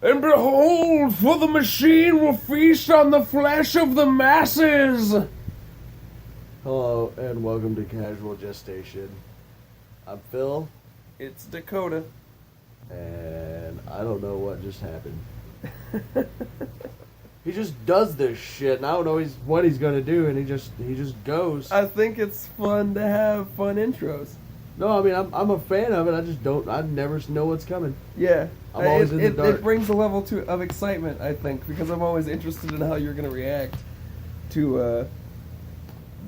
And behold, for the machine will feast on the flesh of the masses. Hello, and welcome to Casual Gestation. I'm Phil. It's Dakota. And I don't know what just happened. He just does this shit, and I don't know what he's gonna do, and he just goes. I think it's fun to have fun intros. No, I mean I'm a fan of it. I never know what's coming. Yeah, I'm always in the dark. It brings a level of excitement, I think, because I'm always interested in how you're gonna react to,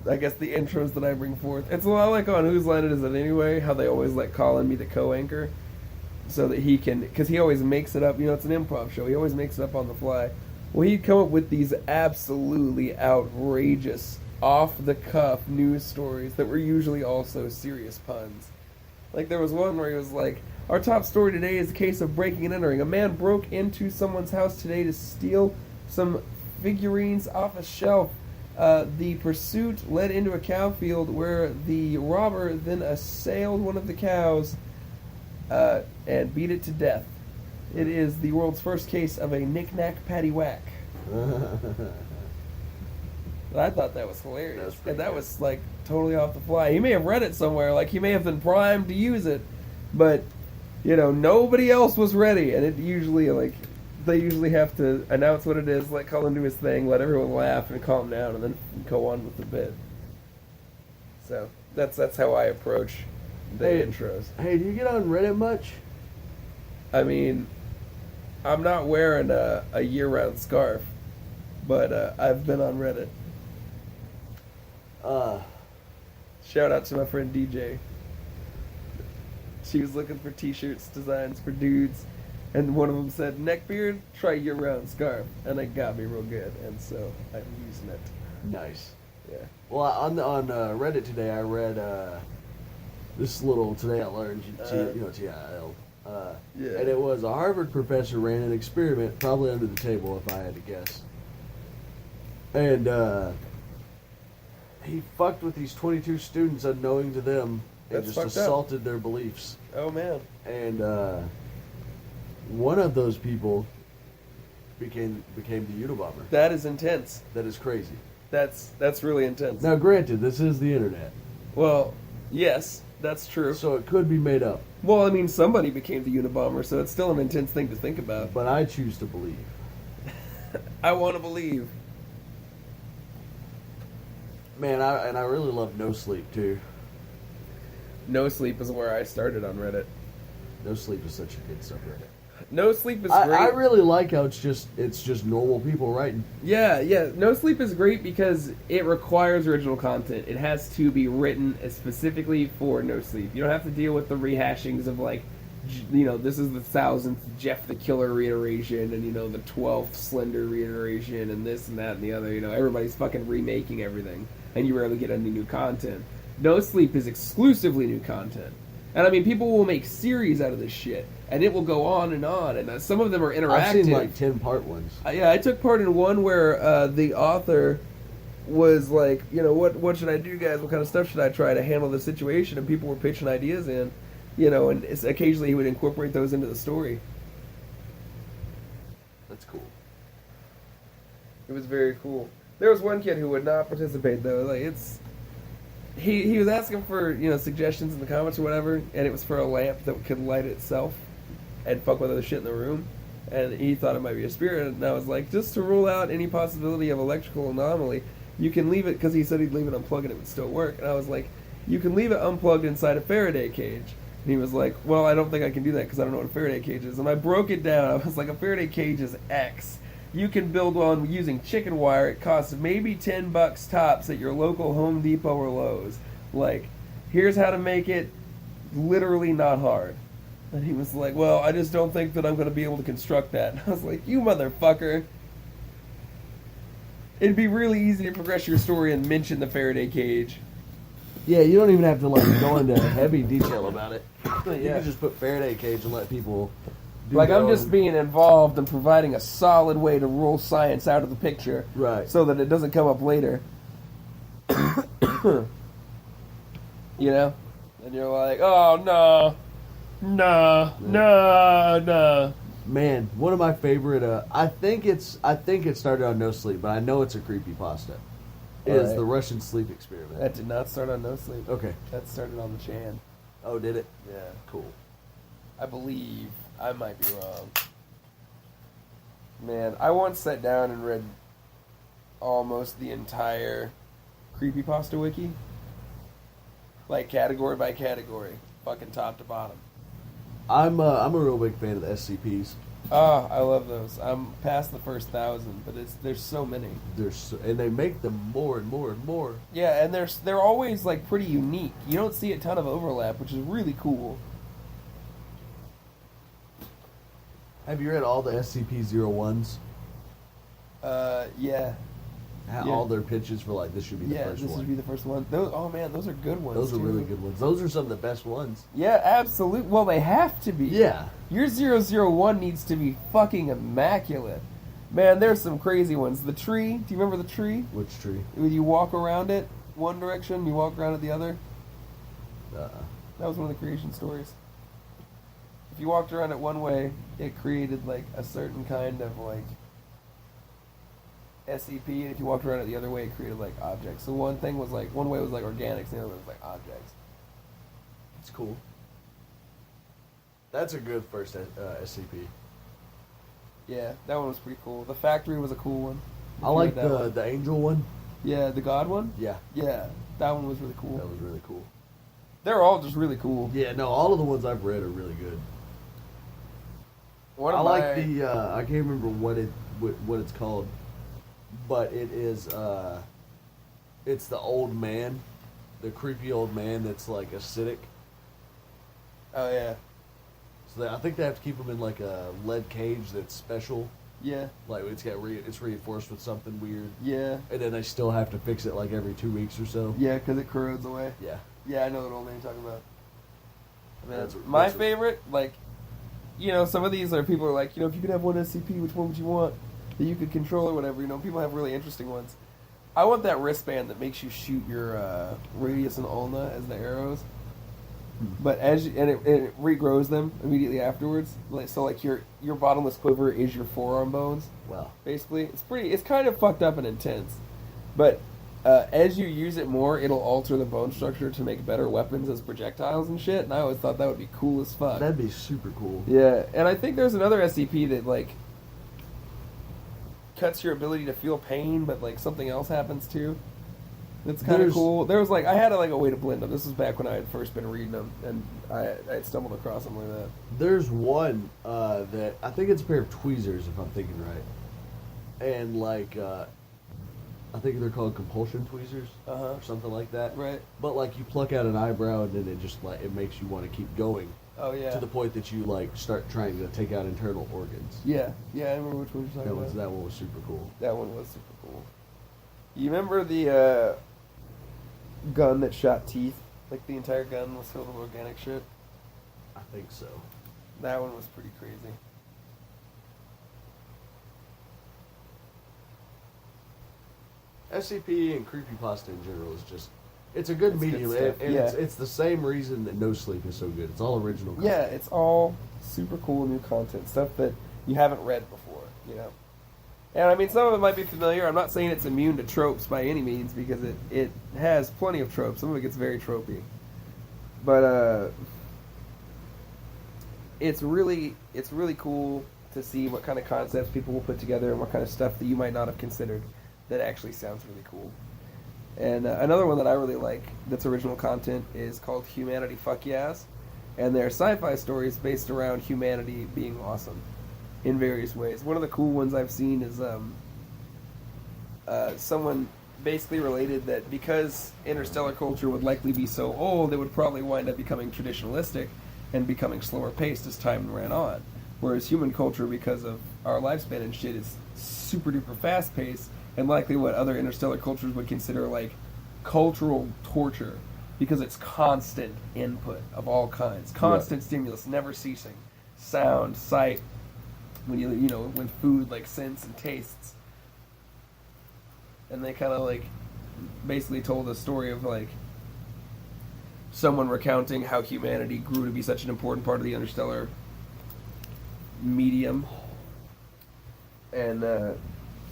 I guess, the intros that I bring forth. It's a lot like on Whose Line It Is It Anyway, how they always like calling me the co-anchor, so that he can, because he always makes it up. You know, it's an improv show. He always makes it up on the fly. Well, he'd come up with these absolutely outrageous, off-the-cuff news stories that were usually also serious puns. Like, there was one where he was like, our top story today is a case of breaking and entering. A man broke into someone's house today to steal some figurines off a shelf. The pursuit led into a cow field where the robber then assailed one of the cows and beat it to death. It is the world's first case of a knick-knack-paddywhack. I thought that was hilarious. That was like totally off the fly. He may have read it somewhere, like he may have been primed to use it, but you know, nobody else was ready, and it usually they usually have to announce what it is, let Cullen do his thing, let everyone laugh and calm down, and then go on with the bit. So that's how I approach the intros. Hey, do you get on Reddit much? I mean, I'm not wearing a year-round scarf, but I've been on Reddit. Shout out to my friend DJ. She was looking for t-shirts designs for dudes, and one of them said, neckbeard, try year-round scarf, and it got me real good, and so I'm using it. Nice. Yeah. Well, on Reddit today, I read this little, today I learned, TIL. Yeah. And it was a Harvard professor ran an experiment, probably under the table if I had to guess. And he fucked with these 22 students unknowing to them and That's just assaulted their beliefs. Oh, man. And one of those people became the Unabomber. That is intense. That is crazy. That's really intense. Now, granted, this is the internet. Well, yes, that's true. So it could be made up. Well, I mean, somebody became the Unabomber, so it's still an intense thing to think about. But I choose to believe. I want to believe. Man, I really love No Sleep, too. No Sleep is where I started on Reddit. No Sleep is such a good subreddit. No Sleep is great. I really like how it's just normal people writing. Yeah. No Sleep is great because it requires original content. It has to be written specifically for No Sleep. You don't have to deal with the rehashings of, like, you know, this is the 1000th Jeff the Killer reiteration, and, you know, the 12th Slender reiteration, and this and that and the other. You know, everybody's fucking remaking everything, and you rarely get any new content. No Sleep is exclusively new content. And I mean, people will make series out of this shit, and it will go on, and some of them are interactive. I've seen like 10-part ones. Yeah, I took part in one where the author was like, you know, what should I do, guys? What kind of stuff should I try to handle the situation? And people were pitching ideas in, you know, and occasionally he would incorporate those into the story. That's cool. It was very cool. There was one kid who would not participate, though. Like, He was asking for, you know, suggestions in the comments or whatever, and it was for a lamp that could light itself and fuck with other shit in the room. And he thought it might be a spirit, and I was like, just to rule out any possibility of electrical anomaly, you can leave it, because he said he'd leave it unplugged and it would still work. And I was like, you can leave it unplugged inside a Faraday cage. And he was like, well, I don't think I can do that because I don't know what a Faraday cage is. And I broke it down. I was like, a Faraday cage is X. You can build one using chicken wire. It costs maybe $10 tops at your local Home Depot or Lowe's. Like, here's how to make it literally not hard. And he was like, well, I just don't think that I'm going to be able to construct that. And I was like, you motherfucker. It'd be really easy to progress your story and mention the Faraday cage. Yeah, you don't even have to, like, go into heavy detail about it. Yeah. You can just put Faraday cage and let people Like, I'm just being involved and providing a solid way to rule science out of the picture. Right. So that it doesn't come up later. You know? And you're like, oh, no. Man, one of my favorite. I think it started on No Sleep, but I know it's a creepypasta. Is Alright. the Russian sleep experiment? That did not start on No Sleep. Okay. That started on the Chan. Oh, did it? Yeah. Cool. I believe. I might be wrong. Man, I once sat down and read almost the entire creepypasta wiki. Like, category by category. Fucking top to bottom. I'm a real big fan of the SCPs. Oh, I love those. I'm past the first 1,000, but there's so many. And they make them more and more and more. Yeah, and they're always like pretty unique. You don't see a ton of overlap, which is really cool. Have you read all the SCP-01s? Yeah. All their pitches for like this should be the first this one. would be the first one. Those, oh man, those are good ones. Those are too. really good ones. Those are some of the best ones. Yeah, absolutely. Well, they have to be. Yeah. Your 001 needs to be fucking immaculate. Man, there's some crazy ones. The tree. Do you remember the tree? Which tree? When you walk around it one direction, you walk around it the other. Uh-uh. That was one of the creation stories. If you walked around it one way, it created like a certain kind of like SCP, and if you walked around it the other way, it created like objects. So one way was like organics, and the other was like objects. It's cool. That's a good first SCP. Yeah, that one was pretty cool. The factory was a cool one. I like that one. the angel one. Yeah, the god one. Yeah, Yeah, that one was really cool. that was really cool. They're all just really cool. Yeah, no, all of the ones I've read are really good. One I of like the I can't remember what it's called, but it is it's the old man, the creepy old man that's like acidic. Oh yeah, So I think they have to keep him in like a lead cage that's special. yeah, Like it's reinforced with something weird, yeah, and then they still have to fix it like every 2 weeks or so. yeah, because it corrodes away. Yeah. Yeah, I know what old man you're talking about. Man, That's- my that's- favorite, like, you know, some of these are people are like, you know, if you could have one SCP, which one would you want that you could control or whatever? You know, people have really interesting ones. I want that wristband that makes you shoot your radius and ulna as the arrows, but it regrows them immediately afterwards. Like so, like your bottomless quiver is your forearm bones. Wow. Basically, it's kind of fucked up and intense, but as you use it more, it'll alter the bone structure to make better weapons as projectiles and shit. And I always thought that would be cool as fuck. That'd be super cool. Yeah, and I think there's another SCP that like cuts your ability to feel pain, but like something else happens too. It's kind of There's- cool. There was like I had a way to blend them. This was back when I had first been reading them, and I had stumbled across them like that. There's one that I think it's a pair of tweezers, if I'm thinking right, and like I think they're called compulsion tweezers Uh-huh. or something like that. Right. But like you pluck out an eyebrow and then it just like it makes you want to keep going Oh yeah. to the point that you like start trying to take out internal organs. Yeah. Yeah. I remember which one you're talking about. That one was super cool. That one was super cool. You remember the gun that shot teeth? Like the entire gun was filled with organic shit? I think so. That one was pretty crazy. SCP and creepypasta in general is just it's a good It's good medium, stuff, and yeah. it's the same reason that No Sleep is so good. It's all original content. Yeah, it's all super cool new content, stuff that you haven't read before, you know. And I mean, some of it might be familiar. I'm not saying it's immune to tropes by any means, because it has plenty of tropes. Some of it gets very tropey. But it's really cool to see what kind of concepts people will put together and what kind of stuff that you might not have considered that actually sounds really cool. And another one that I really like that's original content is called Humanity Fuck Yes. And they're sci-fi stories based around humanity being awesome in various ways. One of the cool ones I've seen is someone basically related that because interstellar culture would likely be so old, it would probably wind up becoming traditionalistic and becoming slower paced as time ran on. Whereas human culture, because of our lifespan and shit, is super duper fast paced and likely what other interstellar cultures would consider like cultural torture, because it's constant input of all kinds, constant stimulus, never ceasing, sound, sight, when food, like scents and tastes. And they kind of like basically told a story of like someone recounting how humanity grew to be such an important part of the interstellar medium, and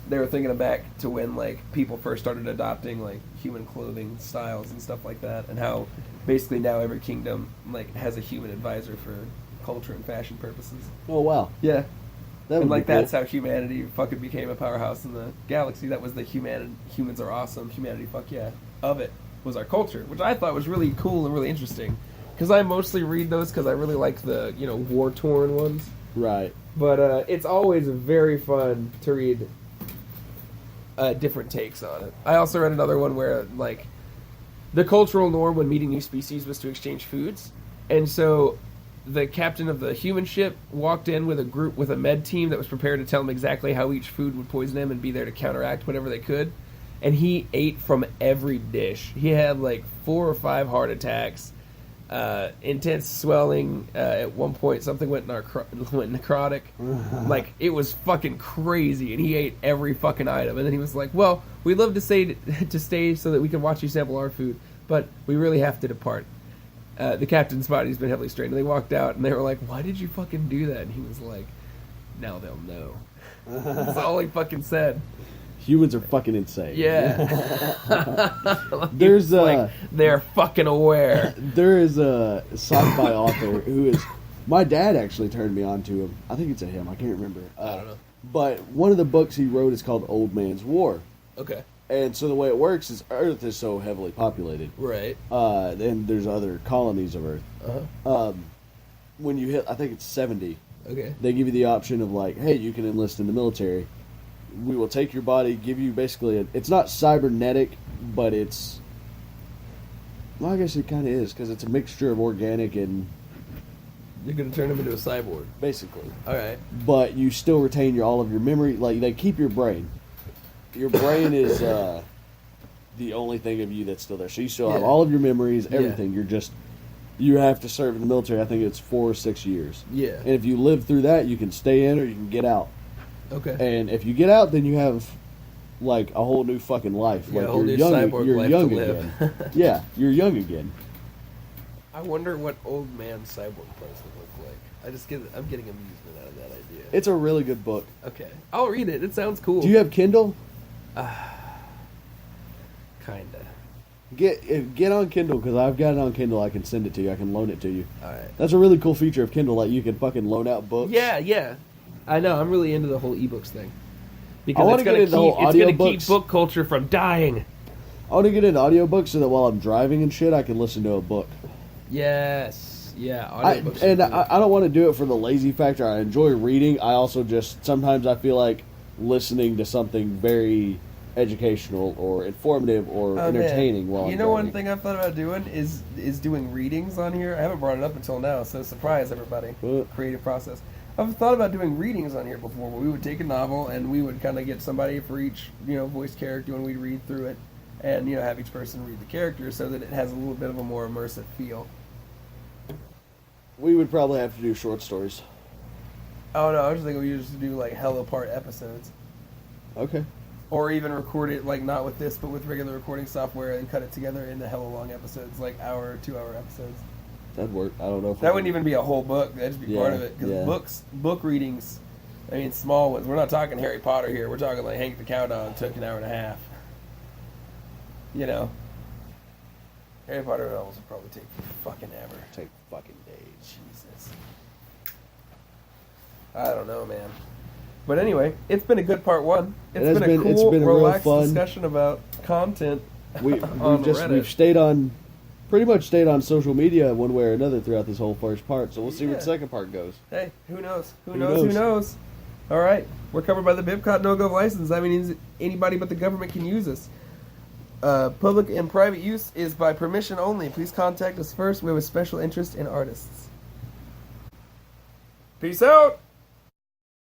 they were thinking back to when like people first started adopting like human clothing styles and stuff like that, and how basically now every kingdom like has a human advisor for culture and fashion purposes. Oh wow. Yeah. That And would like be cool. that's how humanity fucking became a powerhouse in the galaxy. That was the humans are awesome, humanity fuck yeah of it was our culture, which I thought was really cool and really interesting. Because I mostly read those because I really like the war torn ones. Right. But it's always very fun to read different takes on it. I also read another one where like the cultural norm when meeting new species was to exchange foods, and so the captain of the human ship walked in with a med team that was prepared to tell him exactly how each food would poison him and be there to counteract whatever they could. And he ate from every dish. He had like 4 or 5 heart attacks, intense swelling. At one point, something went necrotic. Like it was fucking crazy. And he ate every fucking item. And then he was like, "Well, we'd love to stay so that we can watch you sample our food, but we really have to depart." The captain's body's been heavily strained. And they walked out, and they were like, "Why did you fucking do that?" And he was like, "Now they'll know." That's all he fucking said. Humans are fucking insane. Yeah. There's like they're fucking aware. There is a sci-fi author who is. My dad actually turned me on to him. I think it's a him. I can't remember. I don't know. But one of the books he wrote is called Old Man's War. Okay. And so the way it works is Earth is so heavily populated. Right. And there's other colonies of Earth. Uh-huh. When you hit, I think it's 70, Okay. they give you the option of like, hey, you can enlist in the military. We will take your body, give you basically it's not cybernetic, but it's, well, I guess it kind of is because it's a mixture of organic and You're gonna turn him into a cyborg. basically. All right. But you still retain all of your memory. Like they keep your brain. Your brain is the only thing of you that's still there. So you still have Yeah. all of your memories, Yeah. everything. You're just you have to serve in the military. I think it's 4 or 6 years. Yeah. And if you live through that, you can stay in or you can get out. Okay. And if you get out, then you have like a whole new fucking life. Yeah, like a whole new young, cyborg you're life young to live. again. Yeah, you're young again. I wonder what old man cyborg clothes would look like. I'm getting amusement out of that idea. It's a really good book. Okay. I'll read it. It sounds cool. Do you have Kindle? Kinda. Get on Kindle because I've got it on Kindle. I can send it to you. I can loan it to you. All right. That's a really cool feature of Kindle. Like you can fucking loan out books. Yeah. I know. I'm really into the whole ebooks thing. Because I wanna it's get gonna into the whole it's gonna keep audiobooks. book culture from dying. I want to get into audiobooks so that while I'm driving and shit, I can listen to a book. Yes. Yeah. I Audiobooks are cool. don't want to do it for the lazy factor. I enjoy reading. I also just sometimes I feel like listening to something very educational or informative or Oh, entertaining man. while I'm You know, one driving. thing I've thought about doing is doing readings on here. I haven't brought it up until now, so surprise everybody. Creative process. I've thought about doing readings on here before, where we would take a novel and we would kind of get somebody for each voice character, and we'd read through it, and have each person read the character so that it has a little bit of a more immersive feel. We would probably have to do short stories. Oh no, I was just thinking we used to do like hella part episodes. Okay. Or even record it, like, not with this, but with regular recording software and cut it together into hella long episodes, like hour or 2 hour episodes. That'd work. I don't know if That wouldn't even be a whole book. That'd just be part of it. Because book readings, I mean, small ones. We're not talking Harry Potter here. We're talking like Hank the Cowdog took an hour and a half. Harry Potter novels would probably take fucking ever. take fucking days. Jesus. I don't know, man. But anyway, it's been a good part one. It's been a cool, real relaxed fun discussion about content. We've Reddit. stayed on, pretty much stayed on social media one way or another throughout this whole first part. So we'll see where the second part goes. Hey, who knows? Who Who knows? Who knows? knows? All right, we're covered by the BibCot no-go license. That means anybody but the government can use us. Public and private use is by permission only. Please contact us first. We have a special interest in artists. Peace out.